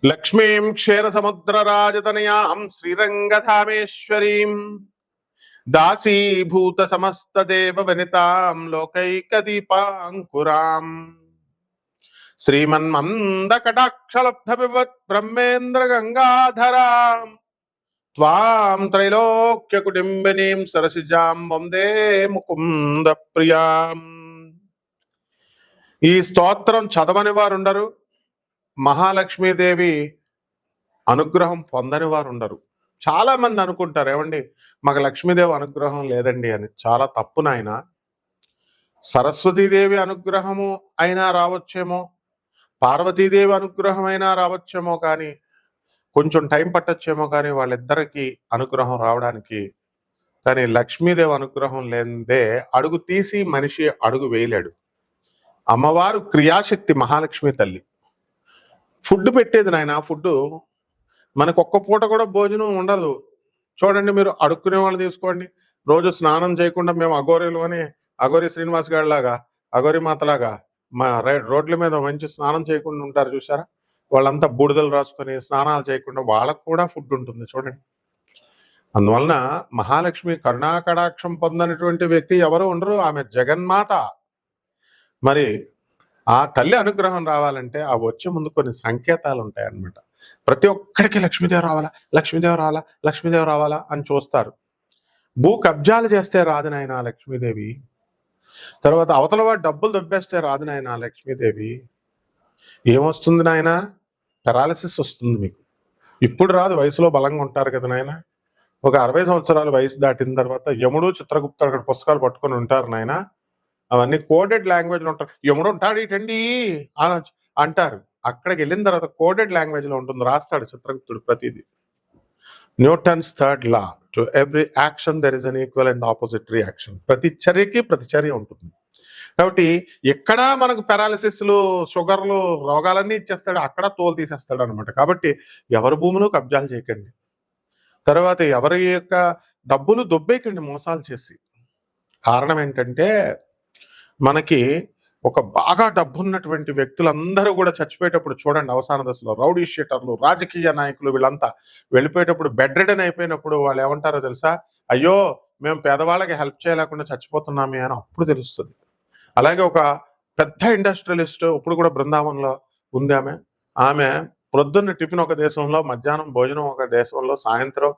లక్ష్మీం క్షీరసముద్రరాజతనయాం శ్రీరంగధామేశ్వరీం దాసీభూత సమస్తదేవ వనితాం లోకైకదీపాంకురాం శ్రీమన్మందకటాక్షలబ్ధవివత్ బ్రహ్మేంద్ర గంగాధరాం త్వాం త్రైలోక్య కుటుంబినీం సరసిజాం వందే ముకుంద ప్రియాం. ఈ స్తోత్రం చదవని వారు ఉండరు, మహాలక్ష్మీదేవి అనుగ్రహం పొందని వారు ఉండరు. చాలా మంది అనుకుంటారు, ఏమండి మాకు లక్ష్మీదేవి అనుగ్రహం లేదండి అని. చాలా తప్పు నాయన. సరస్వతీదేవి అనుగ్రహము అయినా రావచ్చేమో, పార్వతీదేవి అనుగ్రహం అయినా రావచ్చేమో, కానీ కొంచెం టైం పట్టచ్చేమో, కానీ వాళ్ళిద్దరికీ అనుగ్రహం రావడానికి. కానీ లక్ష్మీదేవి అనుగ్రహం లేదే అడుగు తీసి మనిషి అడుగు వేయలేడు. అమ్మవారు క్రియాశక్తి, మహాలక్ష్మి తల్లి. ఫుడ్ పెట్టేది నాయన. ఫుడ్ మనకు ఒక్క పూట కూడా భోజనం ఉండదు. చూడండి, మీరు అడుక్కునే వాళ్ళు తీసుకోండి. రోజు స్నానం చేయకుండా మేము అఘోరీలు అని, అఘోరి శ్రీనివాస్ గారి లాగా, అఘోరి మాతలాగా మా రోడ్ల మీద మంచి స్నానం చేయకుండా ఉంటారు చూసారా? వాళ్ళంతా బూడిదలు రాసుకొని స్నానాలు చేయకుండా వాళ్ళకు కూడా ఫుడ్ ఉంటుంది చూడండి. అందువలన మహాలక్ష్మి కరుణాకటాక్షం పొందనటువంటి వ్యక్తి ఎవరు ఉండరు. ఆమె జగన్మాత. మరి ఆ తల్లి అనుగ్రహం రావాలంటే ఆ వచ్చే ముందు కొన్ని సంకేతాలు ఉంటాయన్నమాట. ప్రతి ఒక్కడికి లక్ష్మీదేవి రావాలా, లక్ష్మీదేవి రావాలా, లక్ష్మీదేవి రావాలా అని చూస్తారు. భూ కబ్జాలు చేస్తే రాదు నాయన లక్ష్మీదేవి. తర్వాత అవతల వాడు డబ్బులు దొబ్బేస్తే రాదు నాయన లక్ష్మీదేవి. ఏమొస్తుంది నాయన? పెరాలసిస్ వస్తుంది మీకు. ఇప్పుడు రాదు, వయసులో బలంగా ఉంటారు కదా నాయన. ఒక 60 సంవత్సరాల వయసు దాటిన తర్వాత యముడు చిత్రగుప్తుడు అక్కడ పుస్తకాలు పట్టుకొని ఉంటారు నాయన. అవన్నీ కోడెడ్ లాంగ్వేజ్లో ఉంటారు. యముడు ఉంటాడు ఇటండి అని అంటారు. అక్కడికి వెళ్ళిన తర్వాత కోడెడ్ లాంగ్వేజ్లో ఉంటుంది, రాస్తాడు చిత్రగుప్తుడు ప్రతిదీ. Newton's third law, to every action there is an equal and opposite reaction. ప్రతి చర్యకి ప్రతిచర్య ఉంటుంది. కాబట్టి ఎక్కడా మనకు పెరాలసిస్లు, షుగర్లు, రోగాలన్నీ ఇచ్చేస్తాడు, అక్కడ తోలు తీసేస్తాడు అనమాట. కాబట్టి ఎవరి భూములు కబ్జాలు చేయకండి. తర్వాత ఎవరి యొక్క డబ్బులు దొబ్బేయకండి మోసాలు చేసి. కారణం ఏంటంటే మనకి ఒక బాగా డబ్బున్నటువంటి వ్యక్తులందరూ కూడా చచ్చిపోయేటప్పుడు చూడండి, అవసాన దశలో రౌడీ షీటర్లు, రాజకీయ నాయకులు వీళ్ళంతా వెళ్ళిపోయేటప్పుడు బెడ్ రిడన్ అయిపోయినప్పుడు వాళ్ళు ఏమంటారో తెలుసా? అయ్యో మేము పేదవాళ్ళకి హెల్ప్ చేయలేకుండా చచ్చిపోతున్నామే అని అప్పుడు తెలుస్తుంది. అలాగే ఒక పెద్ద ఇండస్ట్రియలిస్ట్ ఇప్పుడు కూడా బృందావనంలో ఉంది ఆమె. ఆమె ప్రొద్దున్న టిఫిన్ ఒక దేశంలో, మధ్యాహ్నం భోజనం ఒక దేశంలో, సాయంత్రం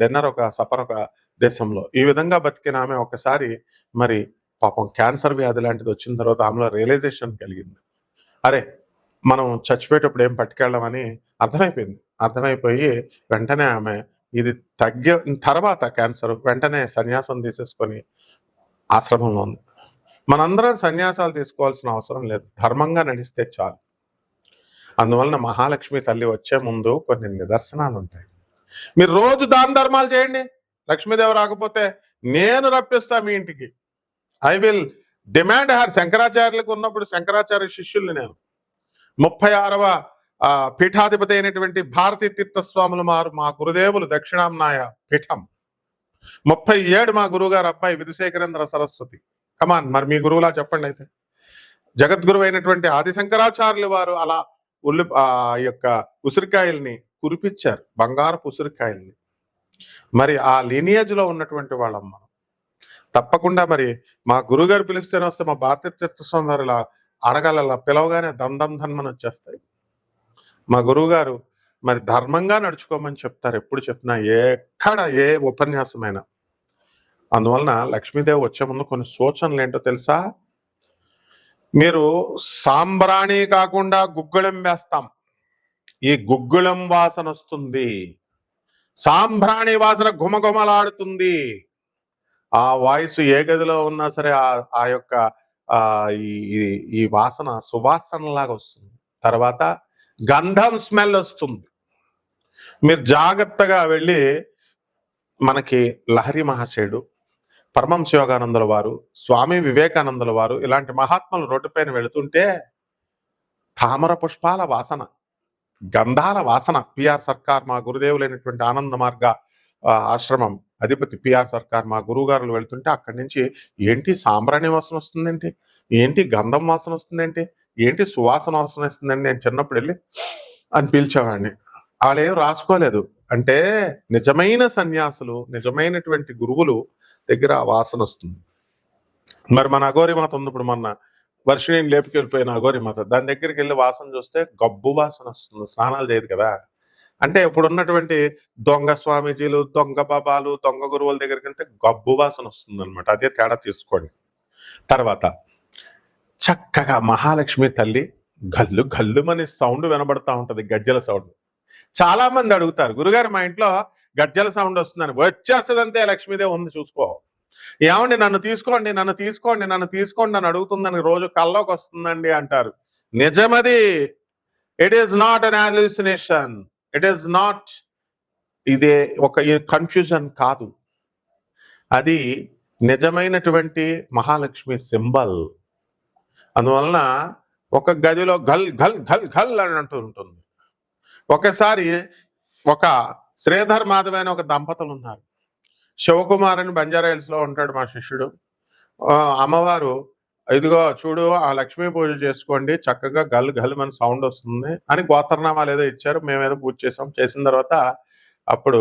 డిన్నర్ ఒక సపర్ ఒక దేశంలో, ఈ విధంగా బతికిన ఆమె ఒకసారి మరి పాపం క్యాన్సర్ వ్యాధి లాంటిది వచ్చిన తర్వాత ఆమెలో రియలైజేషన్ కలిగింది. అరే మనం చచ్చిపోయేటప్పుడు ఏం పట్టుకెళ్ళమని అర్థమైపోయి వెంటనే ఆమె ఇది తగ్గిన తర్వాత క్యాన్సర్ వెంటనే సన్యాసం తీసేసుకొని ఆశ్రమంలో ఉంది. మనందరం సన్యాసాలు తీసుకోవాల్సిన అవసరం లేదు, ధర్మంగా నడిస్తే చాలు. అందువలన మహాలక్ష్మి తల్లి వచ్చే ముందు కొన్ని నిదర్శనాలు ఉంటాయి. మీరు రోజు దాన ధర్మాలు చేయండి, లక్ష్మీదేవి రాకపోతే నేను రప్పిస్తా మీ ఇంటికి. I will demand her. శంకరాచార్యులకు ఉన్నప్పుడు శంకరాచార్య శిష్యుల్ని నేను 36వ పీఠాధిపతి అయినటువంటి భారతీ తీర్థస్వాములు మా గురుదేవులు దక్షిణాంనాయ పీఠం, 37 మా గురువుగారు అబ్బాయి విధుశేఖరేంద్ర సరస్వతి. కమాన్, మరి మీ గురువులా చెప్పండి. అయితే జగద్గురు అయినటువంటి ఆది శంకరాచార్యులు వారు అలా యొక్క ఉసిరికాయల్ని కురిపించారు, బంగారపు ఉసిరికాయల్ని. మరి ఆ లీనియేజ్ లో ఉన్నటువంటి వాళ్ళమ్మ తప్పకుండా మరి మా గురుగారు పిలిస్తేనే వస్తే మా భారతీయ తీర్థస్వామి వారు ఇలా అడగాల పిలవగానే ధన్మని వచ్చేస్తాయి. మా గురువు గారు మరి ధర్మంగా నడుచుకోమని చెప్తారు ఎప్పుడు చెప్పినా, ఎక్కడ ఏ ఉపన్యాసమైనా. అందువలన లక్ష్మీదేవి వచ్చే ముందు కొన్ని సూచనలు ఏంటో తెలుసా? మీరు సాంబ్రాణి కాకుండా గుగ్గుళం వేస్తాం, ఈ గుగ్గుళం వాసన వస్తుంది, సాంబ్రాణి వాసన ఘుమఘుమలాడుతుంది. ఆ వాయిస్ ఏ గదిలో ఉన్నా సరే ఆ యొక్క ఈ వాసన సువాసనలాగా వస్తుంది. తర్వాత గంధం స్మెల్ వస్తుంది. మీరు జాగ్రత్తగా వెళ్ళి మనకి లహరి మహాశయుడు, పరమహంస యోగానందుల వారు, స్వామి వివేకానందుల వారు ఇలాంటి మహాత్ములు రోడ్డుపైన వెళుతుంటే తామర పుష్పాల వాసన, గంధాల వాసన. పిఆర్ సర్కార్ మా గురుదేవులైనటువంటి ఆనంద మార్గ ఆశ్రమం అధిపతి పిఆర్ సర్కార్ మా గురువుగారులు వెళ్తుంటే అక్కడి నుంచి ఏంటి సాంబ్రాణి వాసన వస్తుందేంటి, ఏంటి గంధం వాసన వస్తుందేంటి, ఏంటి సువాసన వాసన వస్తుందండి. నేను చిన్నప్పుడు వెళ్ళి అని పిలిచేవాడిని. వాళ్ళేం రాసుకోలేదు. అంటే నిజమైన సన్యాసులు, నిజమైనటువంటి గురువులు దగ్గర ఆ వాసనొస్తుంది. మరి మన అఘోరి మాత ఉంది ఇప్పుడు మొన్న వర్షిణిని లేపుకెళ్ళిపోయిన అఘోరి మాత. దాని దగ్గరికెళ్ళి వాసన చూస్తే గబ్బు వాసనొస్తుంది. స్నానాలు చేయదు కదా! అంటే ఇప్పుడున్నటువంటి దొంగ స్వామీజీలు, దొంగ బాబాలు, దొంగ గురువుల దగ్గరికెళ్తే గబ్బు వాసనొస్తుందనమాట. అదే తేడా తీసుకోండి. తర్వాత చక్కగా మహాలక్ష్మి తల్లి గల్లు గల్లుమని సౌండ్ వినబడతా ఉంటది, గజ్జెల సౌండ్. చాలా మంది అడుగుతారు, గురుగారు మా ఇంట్లో గజ్జెల సౌండ్ వస్తుందని. వచ్చేస్తదంతే, లక్ష్మీదేవి ఉంది చూసుకో. ఏమండి నన్ను తీసుకోండి, నన్ను తీసుకోండి, నన్ను తీసుకోండి అని అడుగుతుందని రోజు కల్లోకి వస్తుందండి అంటారు. నిజమది. It is not an hallucination. It is not, ఇదే ఒక కన్ఫ్యూజన్ కాదు. అది నిజమైనటువంటి మహాలక్ష్మి సింబల్. అందువలన ఒక గదిలో గల్ గల్ గల్ గల్ అని అంటూ ఉంటుంది. ఒకసారి ఒక శ్రీధర్ మాధవ్ అని ఒక దంపతులు ఉన్నారు. శివకుమార్ అని బంజారా హిల్స్ లో ఉంటాడు మా శిష్యుడు. అమ్మవారు ఇదిగో చూడు ఆ లక్ష్మీ పూజ చేసుకోండి, చక్కగా గల్ గల్ మన సౌండ్ వస్తుంది అని గోత్రనామాలు ఏదో ఇచ్చారు. మేమేదో పూజ చేసాం. చేసిన తర్వాత అప్పుడు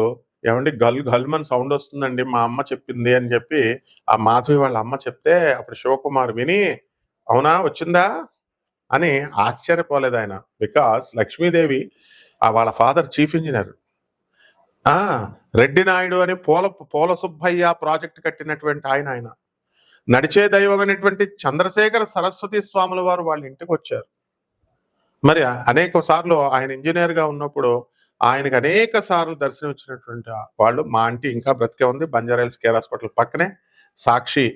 ఏమండి గల్ గల్ మన సౌండ్ వస్తుందండి, మా అమ్మ చెప్పింది అని చెప్పి ఆ మాధవి వాళ్ళ అమ్మ చెప్తే అప్పుడు శివకుమార్ విని అవునా వచ్చిందా అని ఆశ్చర్యపోలేదు ఆయన. బికాస్ లక్ష్మీదేవి వాళ్ళ father chief engineer, Reddy Naidu అని పోల సుబ్బయ్య ప్రాజెక్ట్ కట్టినటువంటి ఆయన నడిచే దైవం అనేటువంటి చంద్రశేఖర సరస్వతి స్వాముల వారు వాళ్ళ ఇంటికి వచ్చారు. మరి అనేక సార్లు ఆయన ఇంజనీర్ గా ఉన్నప్పుడు ఆయనకు అనేక సార్లు దర్శనం ఇచ్చినటువంటి వాళ్ళు. మా ఆంటీ ఇంకా బ్రతికే ఉంది, బంజారాహిల్స్ కేర్ హాస్పిటల్ పక్కనే సాక్షి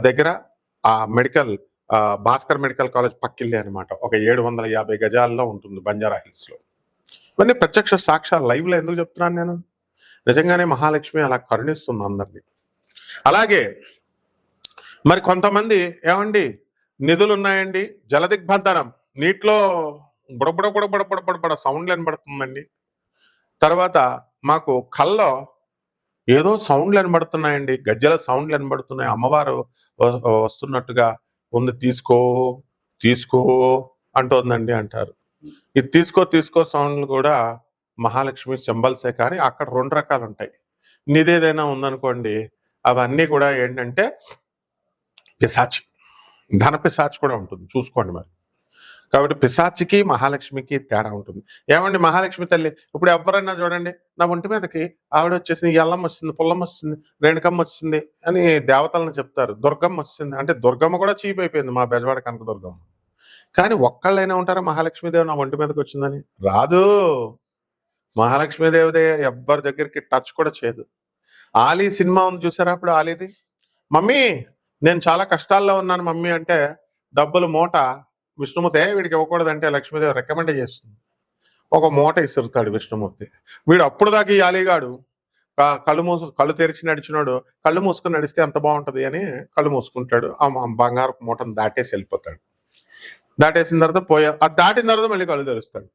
దగ్గర ఆ మెడికల్ భాస్కర్ మెడికల్ కాలేజ్ పక్కిల్లే అనమాట. ఒక 750 గజాల్లో ఉంటుంది బంజారాహిల్స్ లో. ఇవన్నీ ప్రత్యక్ష సాక్ష్యాలు. లైవ్ లో ఎందుకు చెప్తున్నాను నేను? నిజంగానే మహాలక్ష్మి అలా కరుణిస్తుంది అందరినీ. అలాగే మరి కొంతమంది ఏమండి నిధులు ఉన్నాయండి, జలదిగ్బంధనం, నీటిలో బుడబుడ బుడబుడ బుడబుడ సౌండ్లు వినబడుతుందండి. తర్వాత మాకు కల్లో ఏదో సౌండ్లు వినబడుతున్నాయండి, గజ్జల సౌండ్లు వినబడుతున్నాయి, అమ్మవారు వస్తున్నట్టుగా ఉంది, తీసుకో తీసుకో అంటోందండి అంటారు. ఇది తీసుకో తీసుకో సౌండ్లు కూడా మహాలక్ష్మి సింబల్సే. కానీ అక్కడ 2 రకాలు ఉంటాయి. నిదేదైనా ఉందనుకోండి, అవన్నీ కూడా ఏంటంటే పిశాచి, ధన పిశాచి కూడా ఉంటుంది, చూసుకోండి మరి. కాబట్టి పిశాచికి మహాలక్ష్మికి తేడా ఉంటుంది. ఏమండి మహాలక్ష్మి తల్లి ఇప్పుడు ఎవరైనా చూడండి, నా ఒంటి మీదకి ఆవిడ వచ్చేసింది, ఎల్లమ్మ వచ్చింది, పుల్లమ్మ వచ్చింది, రేణుకమ్మ వచ్చింది అని దేవతలను చెప్తారు. దుర్గమ్మ వచ్చింది అంటే దుర్గమ్మ కూడా చీప్ అయిపోయింది, మా బెజవాడ కనక దుర్గమ్మ. కానీ ఒక్కళ్ళైనా ఉంటారా మహాలక్ష్మీదేవి నా ఒంటి మీదకి వచ్చిందని? రాదు. మహాలక్ష్మీదేవిదే ఎవ్వరి దగ్గరికి టచ్ కూడా చేయదు. ఆలీ సినిమా ఉంది చూసారా? అప్పుడు ఆలీది, మమ్మీ నేను చాలా కష్టాల్లో ఉన్నాను మమ్మీ అంటే డబ్బులు మూట విష్ణుమూర్తి వీడికి ఇవ్వకూడదంటే లక్ష్మీదేవి రికమెండ్ చేస్తుంది. ఒక మూట ఇసురుతాడు విష్ణుమూర్తి. వీడు అప్పుడు దాకా ఈ ఆలీగాడు కళ్ళు తెరిచి నడిచినాడు, కళ్ళు మూసుకుని నడిస్తే ఎంత బాగుంటది అని కళ్ళు మూసుకుంటాడు. ఆ బంగారు మూటను దాటేసి వెళ్ళిపోతాడు. దాటేసిన తర్వాత అది దాటిన తర్వాత మళ్ళీ కళ్ళు తెరుస్తాడు.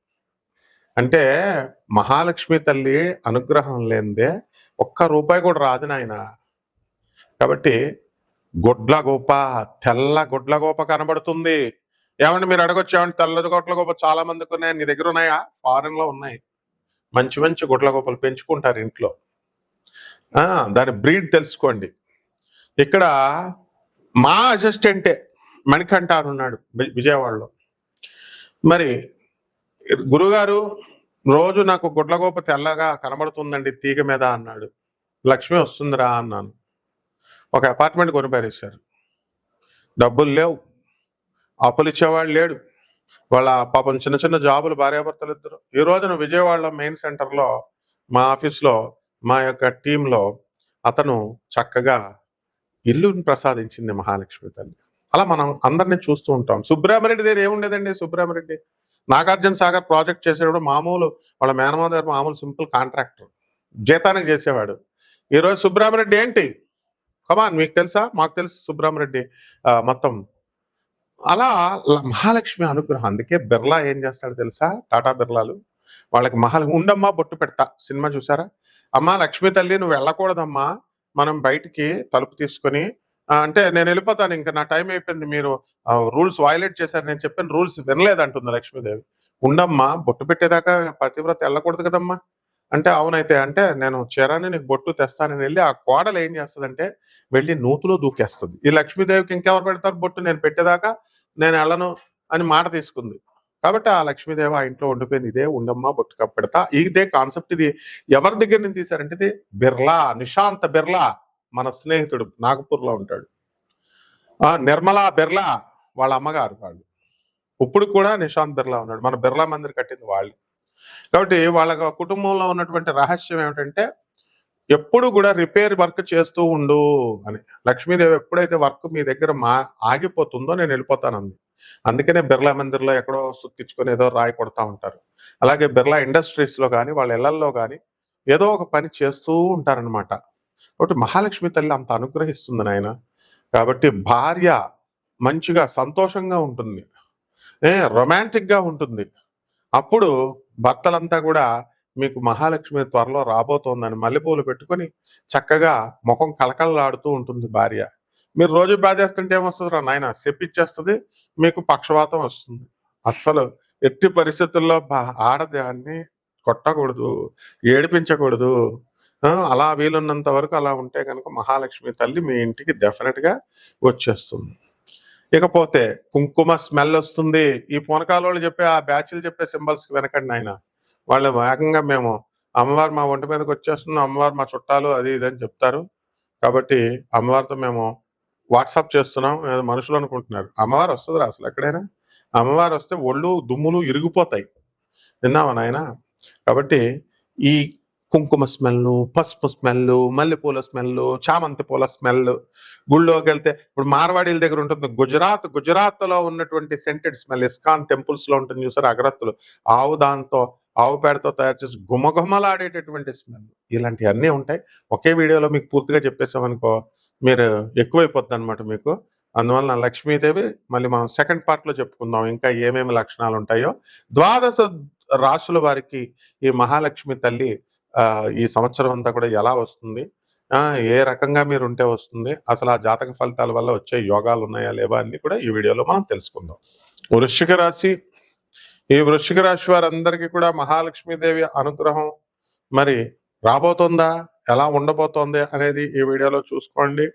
అంటే మహాలక్ష్మి తల్లి అనుగ్రహం లేనిదే ఒక్క రూపాయి కూడా రాదు నాయన. కాబట్టి గొడ్ల గోప, తెల్ల గొడ్ల గోప కనబడుతుంది. ఏమండి మీరు అడగొచ్చు, ఏమంటే తెల్ల గొడ్ల గోప చాలా మందికి ఉన్నాయి, నీ దగ్గర ఉన్నాయా? ఫారెన్ లో ఉన్నాయి. మంచి మంచి గొడ్ల గోపలు పెంచుకుంటారు ఇంట్లో. దాని బ్రీడ్ తెలుసుకోండి. ఇక్కడ మా అసిస్టెంటే మణికంఠ ఉన్నాడు విజయవాడలో. మరి గురుగారు రోజు నాకు గుడ్లగోప తెల్లగా కనబడుతుందండి తీగ మీద అన్నాడు. లక్ష్మి వస్తుందిరా అన్నాను. ఒక అపార్ట్మెంట్ కొనిపారేశారు. డబ్బులు లేవు, అప్పులు ఇచ్చేవాళ్ళు లేడు. వాళ్ళ పాపం చిన్న చిన్న జాబులు, భార్యాభర్తలు ఇద్దరు. ఈ రోజున విజయవాడలో మెయిన్ సెంటర్లో మా ఆఫీస్లో మా యొక్క టీంలో అతను చక్కగా ఇల్లుని ప్రసాదించింది మహాలక్ష్మి తల్లి. అలా మనం అందరినీ చూస్తూ ఉంటాం. సుబ్రహ్మరెడ్డి దగ్గర ఏముండేదండి? సుబ్రహ్మరెడ్డి నాగార్జున సాగర్ ప్రాజెక్ట్ చేసేటప్పుడు మామూలు వాళ్ళ మేనమామ గారు మామూలు సింపుల్ కాంట్రాక్టర్, జీతానికి చేసేవాడు. ఈరోజు సుబ్రహ్మరెడ్డి ఏంటి? కమాన్, మీకు తెలుసా? మాకు తెలుసు సుబ్రహ్మరెడ్డి మొత్తం. అలా మహాలక్ష్మి అనుగ్రహం. అందుకే బిర్లా ఏం చేస్తాడు తెలుసా? టాటా బిర్లాలు వాళ్ళకి ఉండమ్మా బొట్టు పెడతా సినిమా చూసారా? అమ్మా లక్ష్మీ తల్లి నువ్వు వెళ్ళకూడదమ్మా, మనం బయటికి తలుపు తీసుకొని అంటే నేను వెళ్ళిపోతాను, ఇంకా నా టైం అయిపోయింది, మీరు రూల్స్ వయలేట్ చేశారు, నేను చెప్పిన రూల్స్ వినలేదంటుంది లక్ష్మీదేవి. ఉండమ్మా బొట్టు పెట్టేదాకా పతివ్రత వెళ్ళకూడదు కదమ్మా అంటే, అవునైతే అంటే నేను చీరని నీకు బొట్టు తెస్తానని వెళ్ళి ఆ కోడలు ఏం చేస్తదంటే వెళ్ళి నూతిలో దూకేస్తది. ఈ లక్ష్మీదేవికి ఇంకెవరు పెడతారు బొట్టు, నేను పెట్టేదాకా నేను వెళ్ళను అని మాట తీసుకుంది. కాబట్టి ఆ లక్ష్మీదేవి ఆ ఇంట్లో ఉండిపోయింది. ఇదే ఉండమ్మా బొట్టు పెడతా, ఇదే కాన్సెప్ట్. ఇది ఎవరి దగ్గర నుంచి తీశారంటే ఇది బిర్లా, నిశాంత్ బిర్లా మన స్నేహితుడు నాగపూర్లో ఉంటాడు. నిర్మలా బిర్లా వాళ్ళ అమ్మగారు వాళ్ళు. ఇప్పుడు కూడా నిశాంత్ బిర్లా ఉన్నాడు. మన బిర్లా మందిర్ కట్టింది వాళ్ళు. కాబట్టి వాళ్ళ కుటుంబంలో ఉన్నటువంటి రహస్యం ఏమిటంటే ఎప్పుడు కూడా రిపేర్ వర్క్ చేస్తూ ఉండు అని. లక్ష్మీదేవి ఎప్పుడైతే వర్క్ మీ దగ్గర ఆగిపోతుందో నేను వెళ్ళిపోతానంది. అందుకనే బిర్లా మందిర్లో ఎక్కడో సుత్తిచ్చుకొని ఏదో రాయి కొడతా ఉంటారు. అలాగే బిర్లా ఇండస్ట్రీస్లో కానీ వాళ్ళ ఇళ్లల్లో కానీ ఏదో ఒక పని చేస్తూ ఉంటారనమాట. కాబట్టి మహాలక్ష్మి తల్లి అంత అనుగ్రహిస్తుంది నాయన. కాబట్టి భార్య మంచిగా సంతోషంగా ఉంటుంది, రొమాంటిక్గా ఉంటుంది. అప్పుడు భర్తలంతా కూడా మీకు మహాలక్ష్మి త్వరలో రాబోతోందని మల్లెపూలు పెట్టుకొని చక్కగా ముఖం కళకళలాడుతూ ఉంటుంది భార్య. మీరు రోజు బాధేస్తుంటే ఏమొస్తుంది రా నాయన, సెప్పిచ్చేస్తుంది, మీకు పక్షవాతం వస్తుంది. అస్సలు ఎట్టి పరిస్థితుల్లో ఆడదాన్ని కొట్టకూడదు, ఏడిపించకూడదు. అలా వీలున్నంత వరకు అలా ఉంటే కనుక మహాలక్ష్మి తల్లి మీ ఇంటికి డెఫినెట్గా వచ్చేస్తుంది. ఇకపోతే కుంకుమ స్మెల్ వస్తుంది. ఈ పూనకాలు చెప్పే ఆ బ్యాచ్లు చెప్పే సింబల్స్కి వెనకండి ఆయన. వాళ్ళు వేగంగా మేము అమ్మవారు మా ఒంటి మీదకి వచ్చేస్తున్నాం, అమ్మవారు మా చుట్టాలు అది ఇది అని చెప్తారు. కాబట్టి అమ్మవారితో మేము వాట్సాప్ చేస్తున్నాం మనుషులు అనుకుంటున్నారు. అమ్మవారు వస్తుందిరా అసలు ఎక్కడైనా? అమ్మవారు వస్తే ఒళ్ళు దుమ్ములు ఇరిగిపోతాయి. విన్నావా నాయన? కాబట్టి ఈ కుంకుమ స్మెల్, పసుపు స్మెల్, మల్లెపూల స్మెల్, చామంతి పూల స్మెల్, గుళ్ళోకి వెళ్తే ఇప్పుడు మార్వాడీల దగ్గర ఉంటుంది గుజరాత్లో ఉన్నటువంటి సెంటెడ్ స్మెల్, ఇస్కాన్ టెంపుల్స్ లో ఉంటుంది చూసారు అగరత్తులు, ఆవు పేడతో తయారు చేసి గుమగుమలాడేటటువంటి స్మెల్, ఇలాంటివన్నీ ఉంటాయి. ఒకే వీడియోలో మీకు పూర్తిగా చెప్పేసామనుకో మీరు ఎక్కువైపోద్ది అనమాట మీకు. అందువలన లక్ష్మీదేవి మళ్ళీ మనం సెకండ్ పార్ట్ లో చెప్పుకుందాం ఇంకా ఏమేమి లక్షణాలు ఉంటాయో. 12 రాశుల వారికి ఈ మహాలక్ష్మి తల్లి ఈ సంవత్సరం అంతా కూడా ఎలా వస్తుంది, ఏ రకంగా మీరు ఉంటే వస్తుంది, అసలు ఆ జాతక ఫలితాల వల్ల వచ్చే యోగాలు ఉన్నాయా లేవా అన్ని కూడా ఈ వీడియోలో మనం తెలుసుకుందాం. వృశ్చిక రాశి, ఈ వృశ్చిక రాశి వారందరికీ కూడా మహాలక్ష్మీదేవి అనుగ్రహం మరి రాబోతుందా, ఎలా ఉండబోతోంది అనేది ఈ వీడియోలో చూసుకోండి.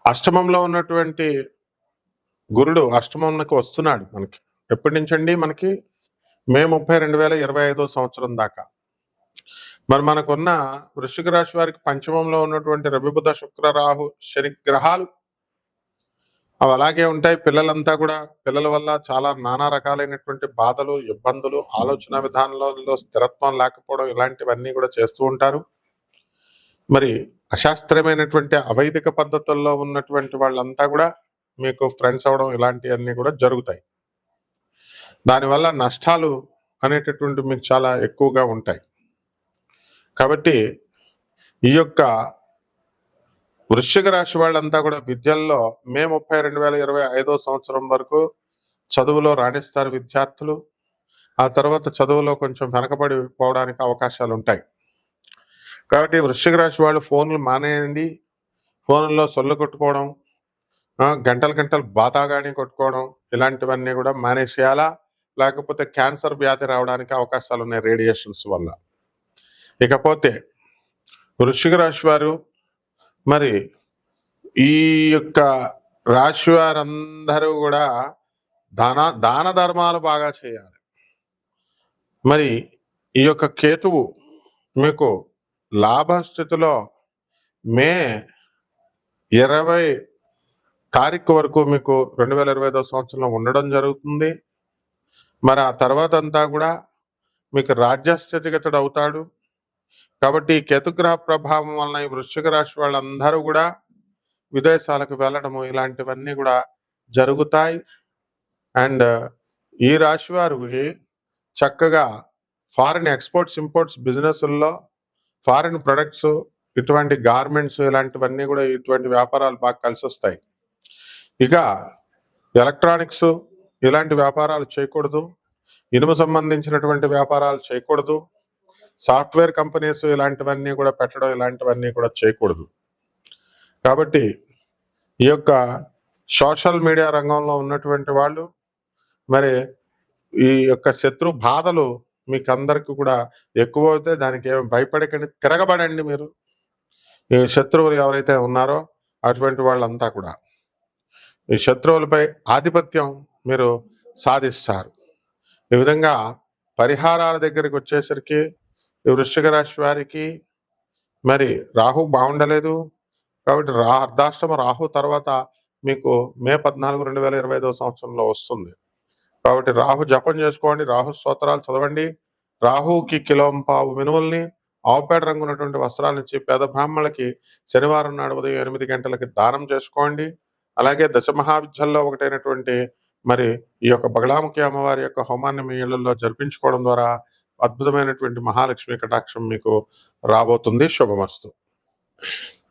అష్టమంలో ఉన్నటువంటి గురుడు అష్టమంకి వస్తున్నాడు మనకి. ఎప్పటి నుంచి అండి? మనకి మే 30, 2025 సంవత్సరం దాకా. మరి మనకున్న వృశ్చిక రాశి వారికి పంచమంలో ఉన్నటువంటి రవి బుధ శుక్ర రాహు శని గ్రహాలు అవి అలాగే ఉంటాయి. పిల్లలంతా కూడా పిల్లల వల్ల చాలా నానా రకాలైనటువంటి బాధలు, ఇబ్బందులు, ఆలోచన విధానంలో స్థిరత్వం లేకపోవడం ఇలాంటివన్నీ కూడా చేస్తూ ఉంటారు. మరి అశాస్త్రీయమైనటువంటి అవైదిక పద్ధతుల్లో ఉన్నటువంటి వాళ్ళంతా కూడా మీకు ఫ్రెండ్స్ అవడం ఇలాంటివన్నీ కూడా జరుగుతాయి. దానివల్ల నష్టాలు అనేటటువంటి మీకు చాలా ఎక్కువగా ఉంటాయి. కాబట్టి ఈ యొక్క వృశ్చిక రాశి వాళ్ళంతా కూడా విద్యల్లో మే 30, 2025 సంవత్సరం వరకు చదువులో రాణిస్తారు విద్యార్థులు. ఆ తర్వాత చదువులో కొంచెం వెనకబడిపోవడానికి అవకాశాలు ఉంటాయి. కాబట్టి వృశ్చిక రాశి వాళ్ళు ఫోన్లు మానేయండి. ఫోన్లో సొల్లు కొట్టుకోవడం, గంటలు బాతాగాని కొట్టుకోవడం ఇలాంటివన్నీ కూడా మానేసేయాలా, లేకపోతే క్యాన్సర్ వ్యాధి రావడానికి అవకాశాలు ఉన్నాయి రేడియేషన్స్ వల్ల. ఇకపోతే వృశ్చిక రాశి వారు మరి ఈ యొక్క రాశి వారందరూ కూడా దాన ధర్మాలు బాగా చేయాలి. మరి ఈ యొక్క కేతువు మీకు లాభస్థితిలో మే 20 తారీఖు వరకు మీకు 2025 సంవత్సరంలో ఉండడం జరుగుతుంది. మరి ఆ తర్వాత అంతా కూడా మీకు రాజ్యస్థితిగతుడు అవుతాడు. కాబట్టి కేతుగ్రహ ప్రభావం వలన ఈ వృశ్చిక రాశి వాళ్ళందరూ కూడా విదేశాలకు వెళ్ళడము ఇలాంటివన్నీ కూడా జరుగుతాయి. అండ్ ఈ రాశి వారికి చక్కగా ఫారిన్ ఎక్స్పోర్ట్స్ ఇంపోర్ట్స్ బిజినెస్ల్లో ఫారిన్ ప్రొడక్ట్స్ ఇటువంటి గార్మెంట్స్ ఇలాంటివన్నీ కూడా ఇటువంటి వ్యాపారాలు బాగా కలిసి వస్తాయి. ఇక ఎలక్ట్రానిక్స్ ఇలాంటి వ్యాపారాలు చేయకూడదు, ఇనుము సంబంధించినటువంటి వ్యాపారాలు చేయకూడదు, సాఫ్ట్వేర్ కంపెనీస్ ఇలాంటివన్నీ కూడా పెట్టడం ఇలాంటివన్నీ కూడా చేయకూడదు. కాబట్టి ఈ యొక్క సోషల్ మీడియా రంగంలో ఉన్నటువంటి వాళ్ళు మరి ఈ యొక్క శత్రు బాధలు మీకందరికి కూడా ఎక్కువవుతాయి. దానికేమి భయపడకండి. తిరగబడండి మీరు. ఈ శత్రువులు ఎవరైతే ఉన్నారో అటువంటి వాళ్ళంతా కూడా ఈ శత్రువులపై ఆధిపత్యం మీరు సాధిస్తారు. ఈ విధంగా పరిహారాల దగ్గరికి వచ్చేసరికి ఈ వృశ్చిక రాశి వారికి మరి రాహు బాగుండలేదు. కాబట్టి అర్ధాష్టమ రాహు తర్వాత మీకు మే 14, 2025 సంవత్సరంలో వస్తుంది. కాబట్టి రాహు జపం చేసుకోండి, రాహు స్తోత్రాలు చదవండి. రాహుకి కిలోంపావు మినుముల్ని, ఆవుపేడ రంగు ఉన్నటువంటి వస్త్రాలనిచ్చి పేద బ్రాహ్మణులకి శనివారం నాడు ఉదయం 8 గంటలకి దానం చేసుకోండి. అలాగే దశమహావిద్యల్లో ఒకటైనటువంటి మరి ఈ యొక్క బగళాముఖి అమ్మవారి యొక్క హోమాన్ని మీ ఇళ్లలో జరిపించుకోవడం ద్వారా అద్భుతమైనటువంటి మహాలక్ష్మి కటాక్షం మీకు రాబోతుంది. శుభమస్తు.